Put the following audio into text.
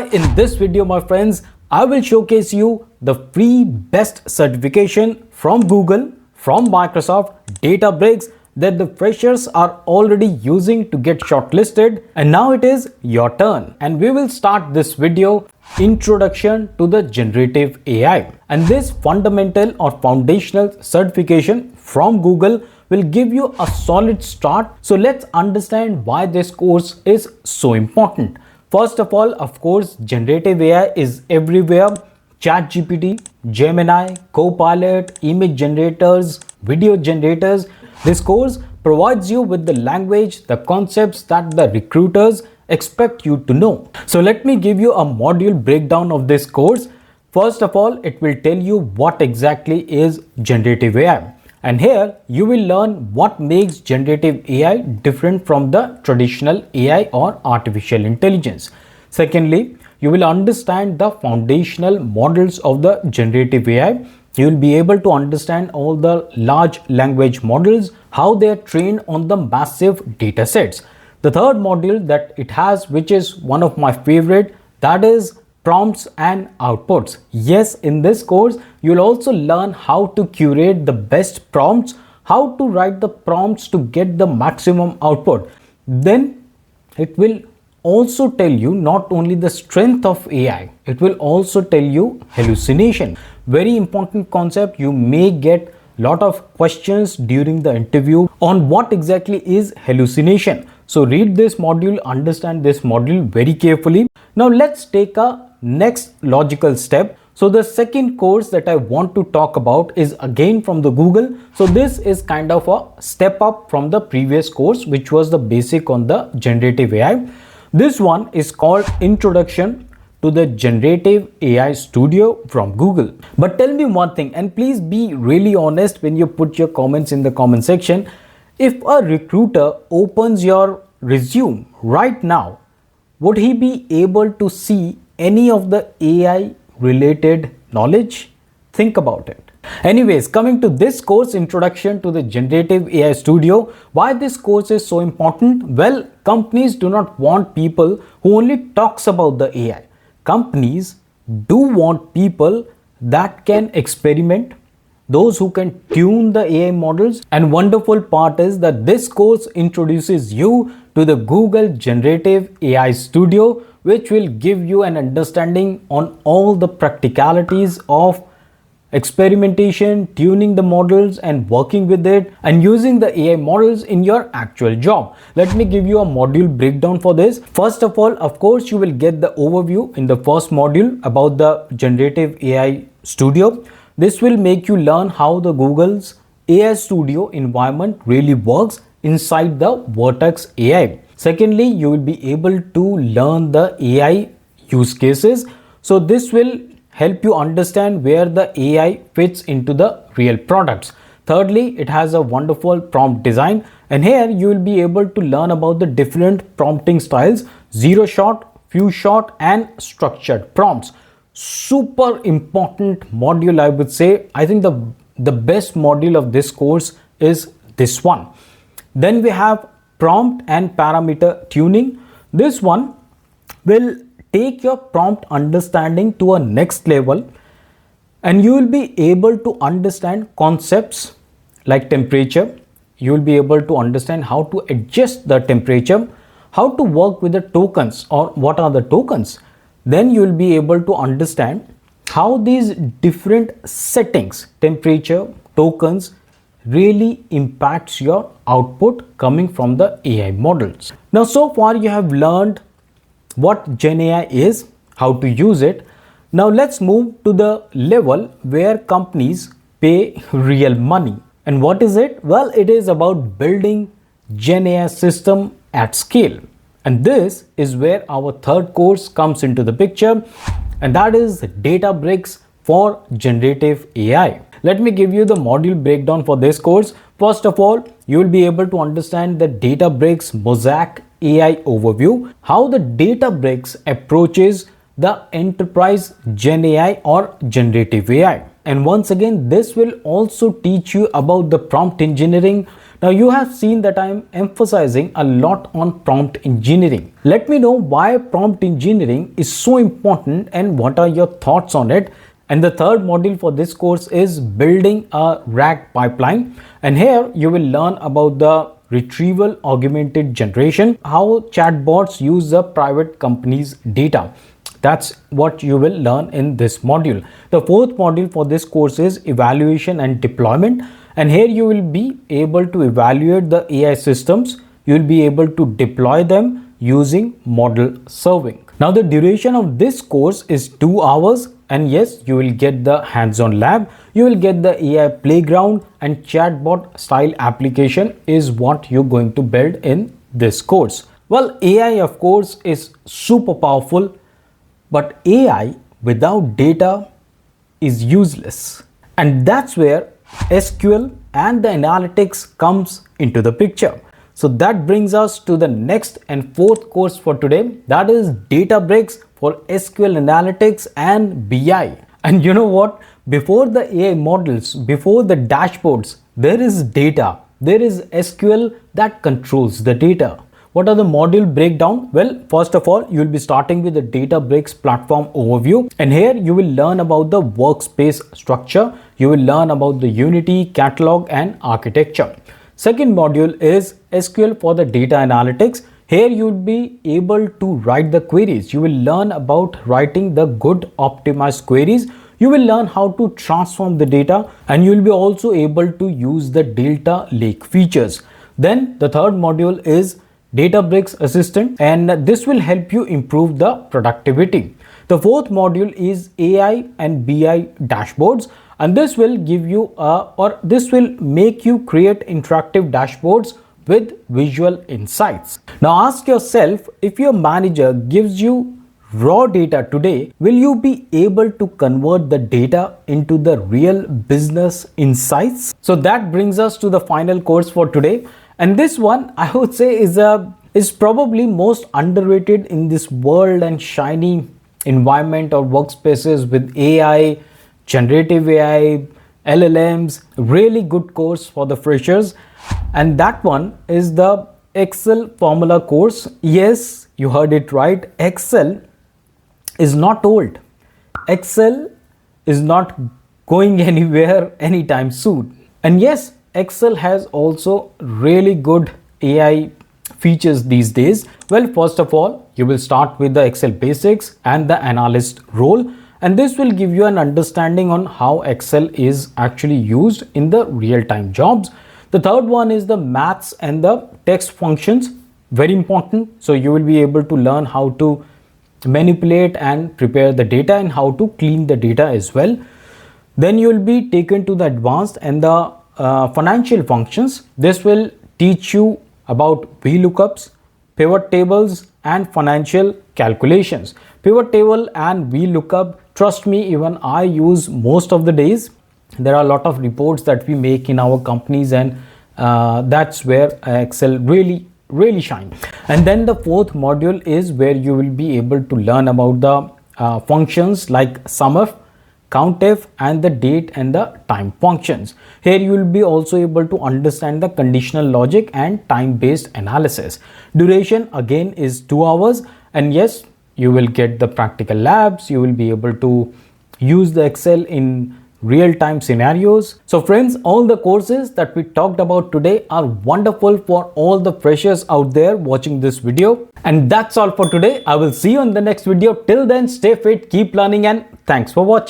In this video, my friends, I will showcase you the free best certification from Google, from Microsoft, Databricks that the freshers are already using to get shortlisted, and now it is your turn. And we will start this video introduction to the generative AI. And this fundamental or foundational certification from Google will give you a solid start. So let's understand why this course is so important. First of all, of course, generative AI is everywhere. ChatGPT, Gemini, Copilot, image generators, video generators. This course provides you with the language, the concepts that the recruiters expect you to know. So let me give you a module breakdown of this course. First of all, it will tell you what exactly is generative AI. And here you will learn what makes generative AI different from the traditional AI or artificial intelligence. Secondly, you will understand the foundational models of the generative AI. You will be able to understand all the large language models, how they are trained on the massive data sets. The third module that it has, which is one of my favorite, that is prompts and outputs. Yes, in this course, you'll also learn how to curate the best prompts, how to write the prompts to get the maximum output. Then it will also tell you not only the strength of AI, it will also tell you hallucination. Very important concept. You may get lot of questions during the interview on what exactly is hallucination. So read this module, understand this module very carefully. Now let's take a next logical step. So the second course that I want to talk about is again from the Google. So this is kind of a step up from the previous course, which was the basic on the generative AI. This one is called Introduction to the Generative AI Studio from Google. But tell me one thing, and please be really honest when you put your comments in the comment section. If a recruiter opens your resume right now, would he be able to see any of the AI related knowledge? Think about it. Anyways, coming to this course, Introduction to the Generative AI Studio, why this course is so important? Well, companies do not want people who only talks about the AI. Companies do want people that can experiment, those who can tune the AI models. And wonderful part is that this course introduces you to the Google Generative AI Studio, which will give you an understanding on all the practicalities of experimentation, tuning the models and working with it and using the AI models in your actual job. Let me give you a module breakdown for this. First of all, of course, you will get the overview in the first module about the Generative AI Studio. This will make you learn how the Google's AI Studio environment really works inside the Vertex AI. Secondly, you will be able to learn the AI use cases. So this will help you understand where the AI fits into the real products. Thirdly, it has a wonderful prompt design, and here you will be able to learn about the different prompting styles: zero shot, few shot, and structured prompts. Super important module, I would say. I think the best module of this course is this one. Then we have prompt and parameter tuning. This one will take your prompt understanding to a next level, and you will be able to understand concepts like temperature. You will be able to understand how to adjust the temperature, how to work with the tokens or what are the tokens. Then you will be able to understand how these different settings, temperature, tokens, really impacts your output coming from the AI models. Now, so far you have learned what Gen AI is, how to use it. Now let's move to the level where companies pay real money. And what is it? Well, it is about building Gen AI system at scale. And this is where our third course comes into the picture, and that is Databricks for generative AI. Let me give you the module breakdown for this course. First of all, you will be able to understand the Databricks Mosaic AI overview, how the Databricks approaches the enterprise Gen AI or generative AI. And once again, this will also teach you about the prompt engineering, Now you have seen that I am emphasizing a lot on prompt engineering. Let me know why prompt engineering is so important and what are your thoughts on it. And the third module for this course is building a RAG pipeline. And here you will learn about the retrieval augmented generation, how chatbots use the private company's data. That's what you will learn in this module. The fourth module for this course is evaluation and deployment. And here you will be able to evaluate the AI systems. You will be able to deploy them using model serving. Now the duration of this course is 2 hours. And yes, you will get the hands-on lab, you will get the AI playground, and chatbot style application is what you're going to build in this course. Well, AI of course is super powerful, but AI without data is useless. And that's where SQL and the analytics comes into the picture. So that brings us to the next and fourth course for today, that is Databricks for SQL analytics and BI. And you know what? Before the AI models, before the dashboards, there is data. There is SQL that controls the data. What are the module breakdown? Well, first of all, you will be starting with the Databricks platform overview. And here you will learn about the workspace structure. You will learn about the Unity, catalog and architecture. Second module is SQL for the data analytics. Here you will be able to write the queries. You will learn about writing the good optimized queries. You will learn how to transform the data, and you will be also able to use the data lake features. Then the third module is Databricks Assistant, and this will help you improve the productivity. The fourth module is AI and BI dashboards, and this will give you this will make you create interactive dashboards with visual insights. Now ask yourself, if your manager gives you raw data today, will you be able to convert the data into the real business insights? So that brings us to the final course for today. And this one I would say is probably most underrated in this world and shiny environment or workspaces with AI, generative AI, LLMs, really good course for the freshers. And that one is the Excel formula course. Yes, you heard it right. Excel is not old. Excel is not going anywhere anytime soon. And yes, Excel has also really good AI features these days. Well, first of all, you will start with the Excel basics and the analyst role. And this will give you an understanding on how Excel is actually used in the real-time jobs. The third one is the maths and the text functions, very important. So you will be able to learn how to manipulate and prepare the data and how to clean the data as well. Then you will be taken to the advanced and the financial functions. This will teach you about VLOOKUPs, pivot tables and financial calculations. Pivot table and VLOOKUP, trust me, even I use most of the days. There are a lot of reports that we make in our companies, and that's where Excel really shine. And then the fourth module is where you will be able to learn about the functions like SUMIF, COUNTIF and the date and the time functions. Here you will be also able to understand the conditional logic and time-based analysis. Duration again is 2 hours, and yes, you will get the practical labs. You will be able to use the Excel in real-time scenarios. So friends, all the courses that we talked about today are wonderful for all the freshers out there watching this video. And that's all for today. I will see you in the next video. Till then, stay fit, keep learning, and thanks for watching.